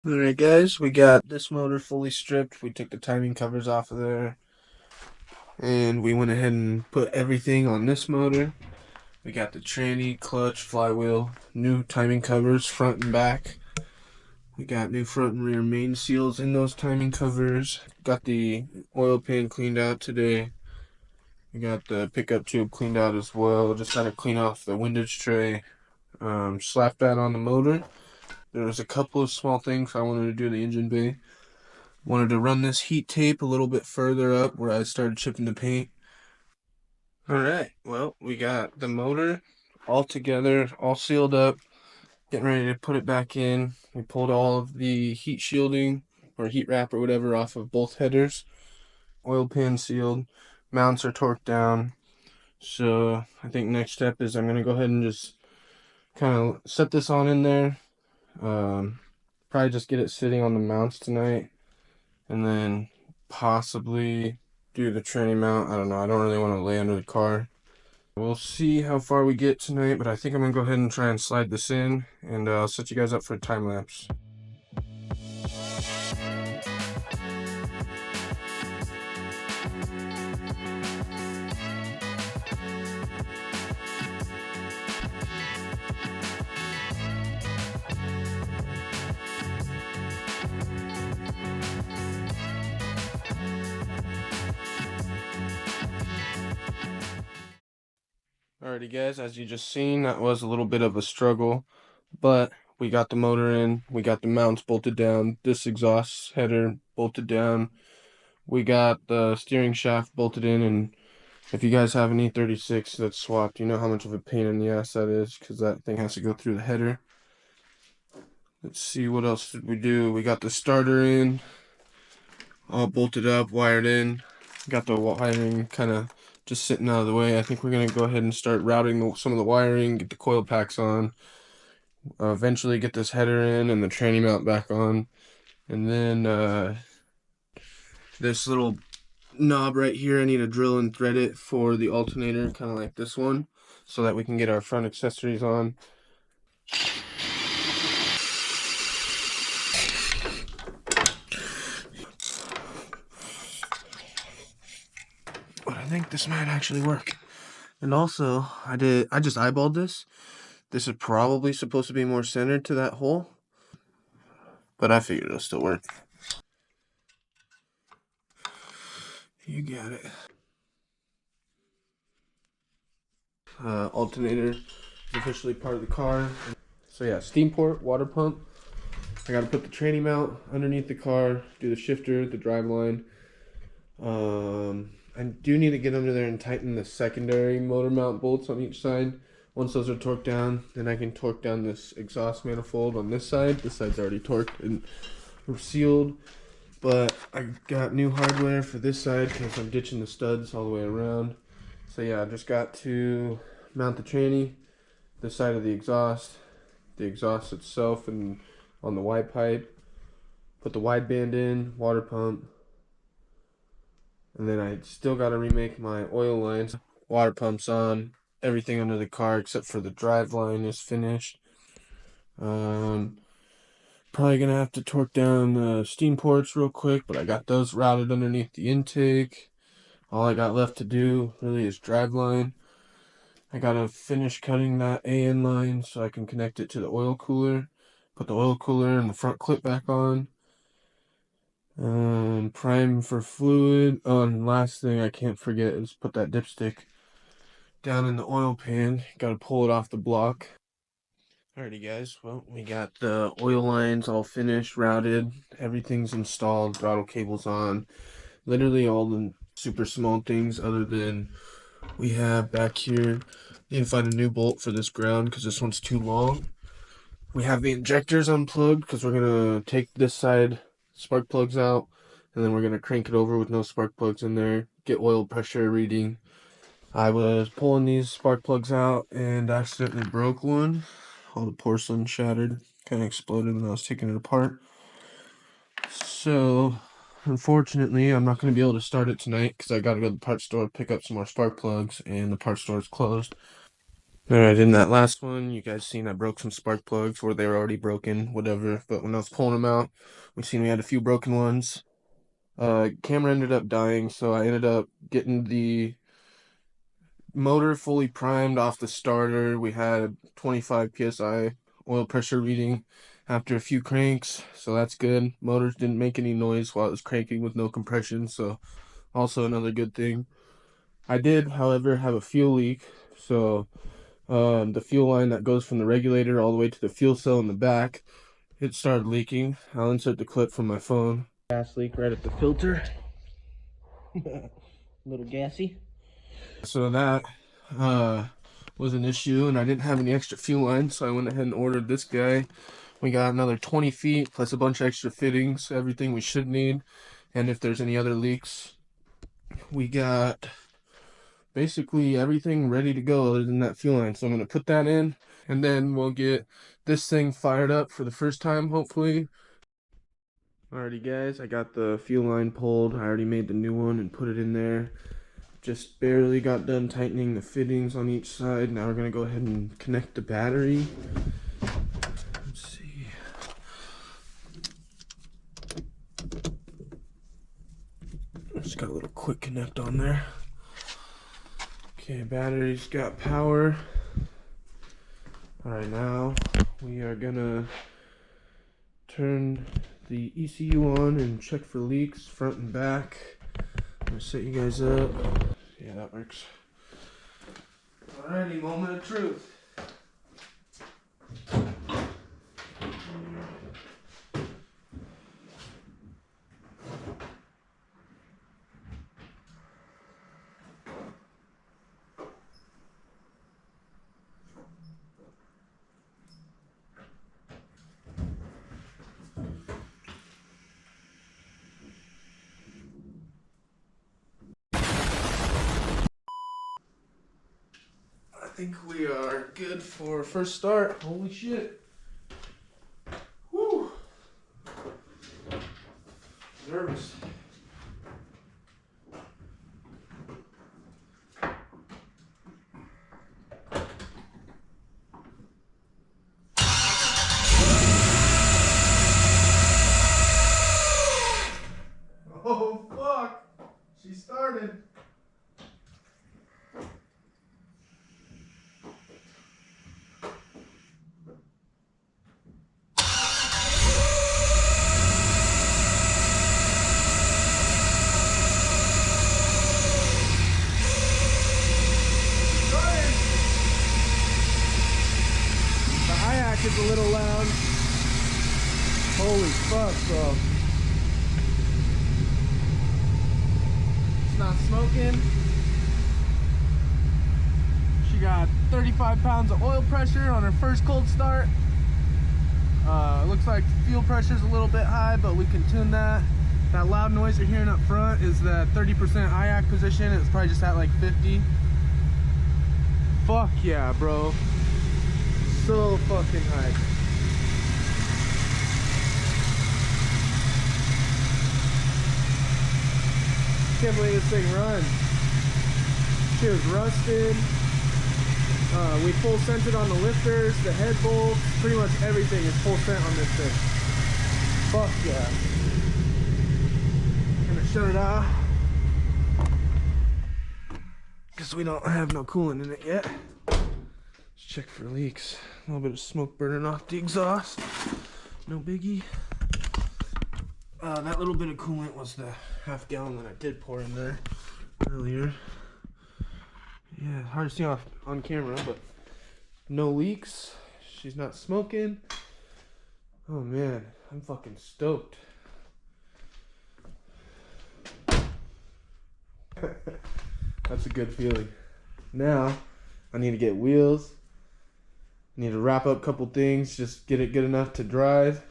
Alright guys, we got this motor fully stripped. We took the timing covers off of there and we went ahead and put everything on this motor. We got the tranny, clutch, flywheel, new timing covers front and back. We got new front and rear main seals in those timing covers. Got the oil pan cleaned out today. We got the pickup tube cleaned out as well. Just got to clean off the windage tray. Slap that on the motor. There was a couple of small things I wanted to do to the engine bay. Wanted to run this heat tape a little bit further up where I started chipping the paint. Alright, well, we got the motor all together, all sealed up, getting ready to put it back in. We pulled all of the heat shielding or heat wrap or whatever off of both headers. Oil pan sealed, mounts are torqued down. So I think next step is I'm going to go ahead and just kind of set this on in there. Probably just get it sitting on the mounts tonight. And then possibly do the tranny mount. I don't know. I don't really want to lay under the car. We'll see how far we get tonight, but I think I'm going to go ahead and try and slide this in, and I'll set you guys up for a time lapse. Alrighty guys, as you just seen, that was a little bit of a struggle, but we got the motor in, we got the mounts bolted down, this exhaust header bolted down, we got the steering shaft bolted in, and if you guys have an e36 that's swapped, you know how much of a pain in the ass that is, because that thing has to go through the header. Let's see, what else did we do? We got the starter in, all bolted up, wired in, got the wiring kind of just sitting out of the way. I think we're going to go ahead and start routing some of the wiring, get the coil packs on, eventually get this header in and the tranny mount back on, and then this little knob right here, I need to drill and thread it for the alternator, kind of like this one, so that we can get our front accessories on. But I think this might actually work. And also, I just eyeballed this. This is probably supposed to be more centered to that hole, but I figured it'll still work. You got it. Alternator is officially part of the car. So yeah, steam port, water pump. I gotta put the tranny mount underneath the car, do the shifter, the drive line. I do need to get under there and tighten the secondary motor mount bolts on each side. Once those are torqued down, then I can torque down this exhaust manifold on this side. This side's already torqued and sealed, but I got new hardware for this side because I'm ditching the studs all the way around. So yeah, I just got to mount the tranny, this side of the exhaust itself, and on the Y pipe, put the wideband in, water pump, and then I still got to remake my oil lines. Water pump's on, everything under the car except for the drive line is finished. Probably gonna have to torque down the steam ports real quick, but I got those routed underneath the intake. All I got left to do really is drive line. I gotta finish cutting that AN line so I can connect it to the oil cooler. Put the oil cooler and the front clip back on. Prime for fluid. Oh, and last thing I can't forget is put that dipstick down in the oil pan. Gotta pull it off the block. Alrighty guys, well, we got the oil lines all finished, routed, everything's installed, throttle cables on. Literally all the super small things other than we have back here. Need to find a new bolt for this ground because this one's too long. We have the injectors unplugged because we're going to take this side spark plugs out, and then we're going to crank it over with no spark plugs in there, get oil pressure reading. I was pulling these spark plugs out and accidentally broke one. All the porcelain shattered, kind of exploded when I was taking it apart. So unfortunately, I'm not going to be able to start it tonight because I got to go to the parts store, pick up some more spark plugs, and the parts store is closed. Alright, in that last one, you guys seen I broke some spark plugs, or they were already broken, whatever. But when I was pulling them out, we had a few broken ones. Camera ended up dying, so I ended up getting the motor fully primed off the starter. We had 25 psi oil pressure reading after a few cranks, so that's good. Motors didn't make any noise while it was cranking with no compression, so also another good thing. I did, however, have a fuel leak, so the fuel line that goes from the regulator all the way to the fuel cell in the back, it started leaking. I'll insert the clip from my phone. Gas leak right at the filter. A little gassy. So that was an issue, and I didn't have any extra fuel line, so I went ahead and ordered this guy. We got another 20 feet plus a bunch of extra fittings, everything we should need. And if there's any other leaks, we got basically everything ready to go other than that fuel line. So I'm going to put that in, and then we'll get this thing fired up for the first time, hopefully. Alrighty guys, I got the fuel line pulled. I already made the new one and put it in there. Just barely got done tightening the fittings on each side. Now we're going to go ahead and connect the battery. Let's see. Just got a little quick connect on there. Okay, battery's got power. Alright, now we are gonna turn the ECU on and check for leaks front and back. I'm gonna set you guys up. Yeah, that works. Alrighty, moment of truth. I think we are good for first start. Holy shit. Whew. Nervous. Oh fuck. She started. Is a little loud. Holy fuck, bro. It's not smoking. She got 35 pounds of oil pressure on her first cold start. Looks like fuel pressure's a little bit high, but we can tune that. That loud noise you're hearing up front is the 30% IAC position. It's probably just at like 50. Fuck yeah, bro. So fucking high. Can't believe this thing runs. She was rusted. We full scented on the lifters, the head bolts, pretty much everything is full scent on this thing. Fuck yeah. Gonna shut it off because we don't have no coolant in it yet. Let's check for leaks. A little bit of smoke burning off the exhaust. No biggie. That little bit of coolant was the half gallon that I did pour in there earlier. Yeah, hard to see off on camera, but no leaks. She's not smoking. Oh man, I'm fucking stoked. That's a good feeling. Now, I need to get wheels. Need to wrap up a couple things, just get it good enough to drive.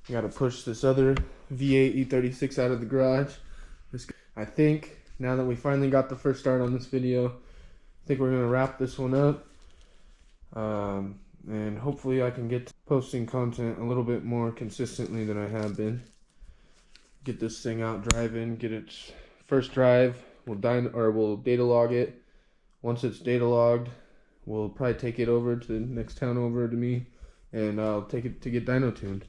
I gotta push this other V8 e36 out of the garage. I think, now that we finally got the first start on this video, I think we're gonna wrap this one up. And hopefully I can get to posting content a little bit more consistently than I have been. Get this thing out driving, get its first drive. We'll data log it. Once it's data logged, we'll probably take it over to the next town over to me, and I'll take it to get dyno tuned.